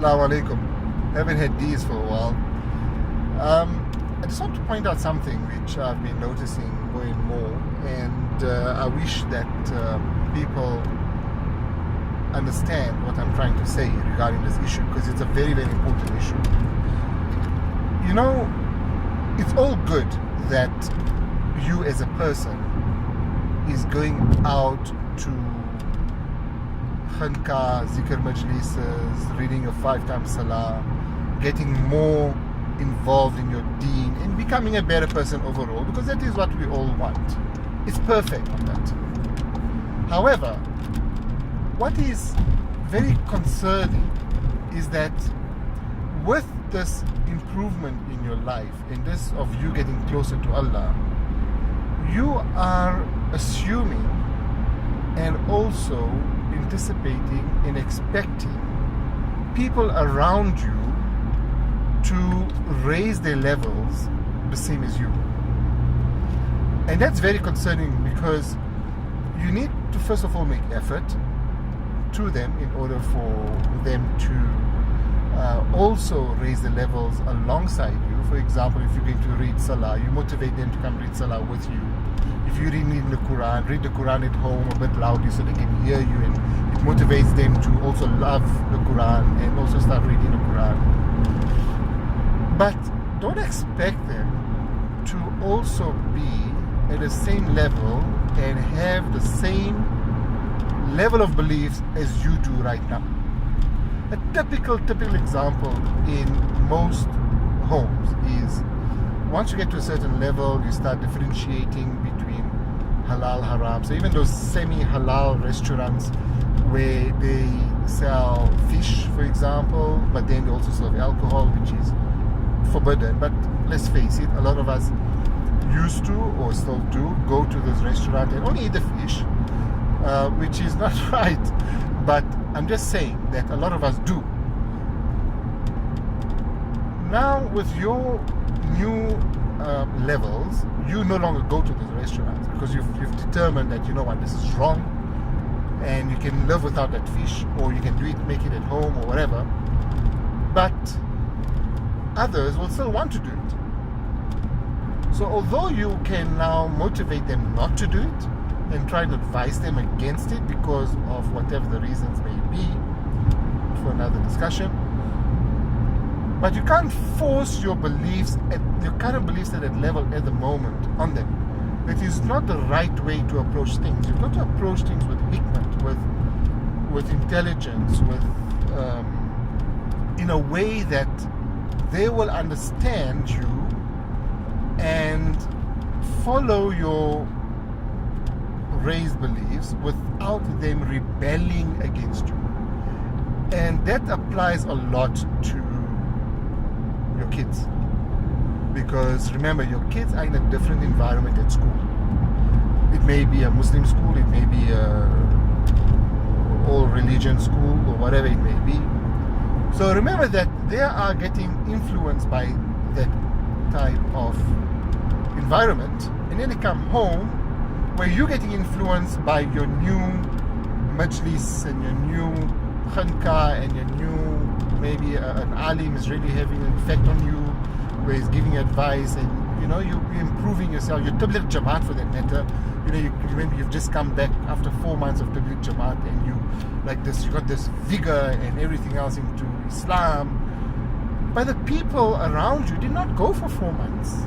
Assalamu alaikum. Haven't had these for a while. I just want to point out something which I've been noticing more and more, and I wish that people understand what I'm trying to say regarding this issue, because it's a very, very important issue. You know, it's all good that you as a person is going out to khanqa, zikr majlises, reading your 5 times salah, getting more involved in your deen and becoming a better person overall, because that is what we all want. It's perfect on that. However, what is very concerning is that with this improvement in your life and this of you getting closer to Allah, you are assuming and also anticipating and expecting people around you to raise their levels the same as you. And that's very concerning, because you need to first of all make effort to them in order for them to also raise the levels alongside you. For example, if you're going to read Salah, you motivate them to come read Salah with you. If you're reading the Quran, read the Quran at home a bit loudly so they can hear you, and it motivates them to also love the Quran and also start reading the Quran. But don't expect them to also be at the same level and have the same level of beliefs as you do right now. A typical example in most homes is once you get to a certain level, you start differentiating between halal, haram. So even those semi-halal restaurants where they sell fish, for example, but then they also serve alcohol, which is forbidden. But let's face it, a lot of us used to or still do go to this restaurant and only eat the fish, which is not right. But I'm just saying that a lot of us do. Now with your new levels, you no longer go to these restaurants because you've determined that, you know what, this is wrong, and you can live without that fish, or you can do it, make it at home or whatever. But others will still want to do it. So although you can now motivate them not to do it and try and advise them against it because of whatever the reasons may be, for another discussion, but you can't force your beliefs, your current beliefs at that level at the moment on them. That is not the right way to approach things. You've got to approach things with hikmat, with intelligence, with in a way that they will understand you and follow your raised beliefs without them rebelling against you. And that applies a lot to your kids, because remember, your kids are in a different environment at school. It may be a Muslim school, it may be a all religion school, or whatever it may be. So remember that they are getting influenced by that type of environment, and then they come home where you're getting influenced by your new majlis and your new khanqa and your new, maybe an alim is really having an effect on you, where he's giving you advice, and you know, you're improving yourself. Your Tabligh Jamaat, for that matter, you know, you remember you've just come back after 4 months of Tabligh Jamaat, and you like this, you got this vigor and everything else into Islam. But the people around you did not go for 4 months.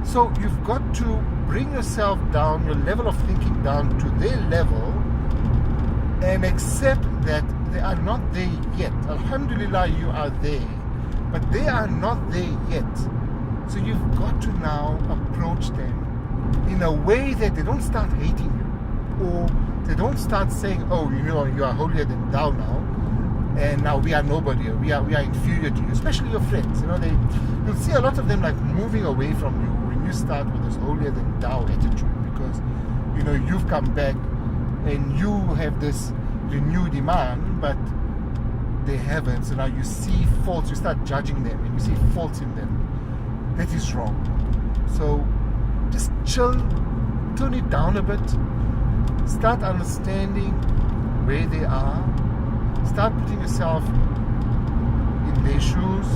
So you've got to bring yourself down, your level of thinking down to their level, and accept that they are not there yet. Alhamdulillah, you are there, but they are not there yet. So you've got to now approach them in a way that they don't start hating you, or they don't start saying, oh, you know, you are holier than thou now, and now we are nobody, or we are inferior to you, especially your friends. You know, you'll see a lot of them like moving away from you when you start with this holier than thou attitude, because you know you've come back and you have this renewed iman, but they haven't. So now you see faults, you start judging them, and you see faults in them. That is wrong. So just chill, tone it down a bit, start understanding where they are, start putting yourself shoes.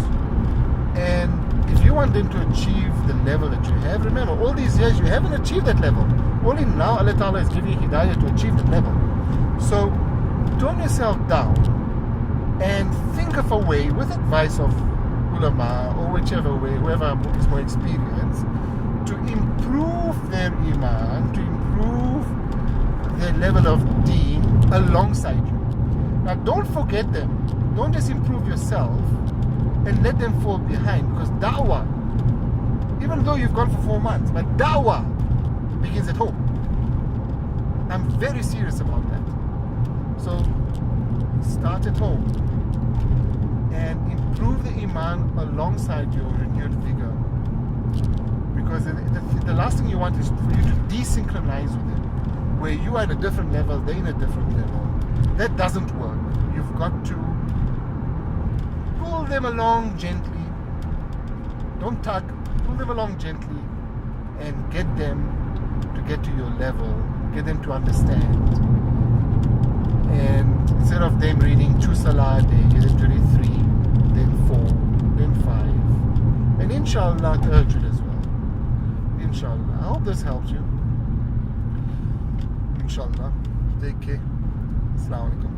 And if you want them to achieve the level that you have, remember, all these years you haven't achieved that level. Only now Allah Ta'ala is giving you hidayah to achieve that level. So tone yourself down and think of a way, with advice of ulama or whichever way, whoever is more experienced, to improve their iman, to improve their level of deen alongside you. Now don't forget them. Don't just improve yourself and let them fall behind, because da'wah, even though you've gone for 4 months, but da'wah begins at home. I'm very serious about that. So start at home and improve the iman alongside your renewed vigor, because the last thing you want is for you to desynchronize with them, where you are in a different level, they're in a different level. That doesn't work. You've got to pull them along gently. Don't tug. Pull them along gently and get them to get to your level. Get them to understand. And instead of them reading 2 salah a day, get them to read 3, then 4, then 5. And inshallah, tahajjud as well. Inshallah. I hope this helps you. Inshallah. Take care. Assalamu alaikum.